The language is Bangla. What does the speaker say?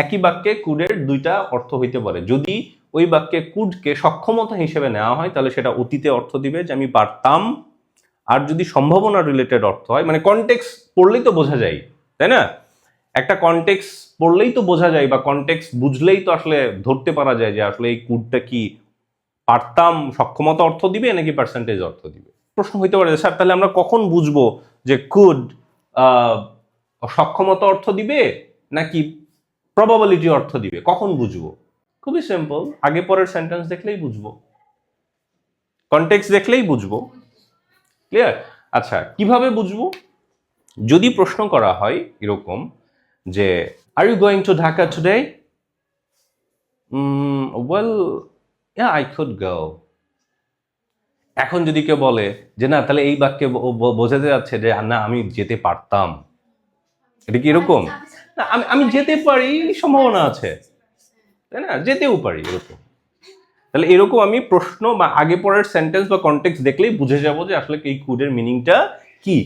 একই বাক্যে কুডের দুইটা অর্থ হইতে পারে। যদি ওই বাক্যে কুডকে সক্ষমতা হিসেবে নেওয়া হয় তাহলে সেটা অতীতে অর্থ দিবে যে আমি পারতাম, আর যদি সম্ভাবনা রিলেটেড অর্থ হয়, মানে কনটেক্সট পড়লেই তো বোঝা যায়, তাই না? একটা কনটেক্সট পড়লেই তো বোঝা যায়, বা কনটেক্সট বুঝলেই তো আসলে ধরতে পারা যায় যে আসলে এই কুডটা কি পারতাম সক্ষমতা অর্থ দিবে নাকি পার্সেন্টেজ অর্থ দিবে। প্রশ্ন হইতে পারে স্যার তাহলে আমরা কখন বুঝবো যে কুড সক্ষমতা অর্থ দিবে নাকি প্রবাবিলিটি অর্থ দিবে, কখন বুঝবো? খুবই সিম্পল, আগে পরের সেন্টেন্স দেখলেই বুঝবো, কনটেক্সট দেখলেই বুঝবো। ক্লিয়ার? আচ্ছা, কিভাবে বুঝবো? যদি প্রশ্ন করা হয় এরকম যে are you going to Dhaka today? Well yeah I could go. এখন যদি কেউ বলে যে না, তাহলে এই বাক্যে বোঝাতে যাচ্ছে যে না আমি যেতে পারতাম, এটা কি এরকম? না, আমি যেতে পারি, সম্ভাবনা আছে, তাই না, যেতেও পারি, এরকম। তাহলে এরকম আমি প্রশ্ন বা আগে পরের সেন্টেন্স বা কনটেক্সট দেখলেই বুঝে যাব যে আসলে এই কুডের মিনিংটা কি।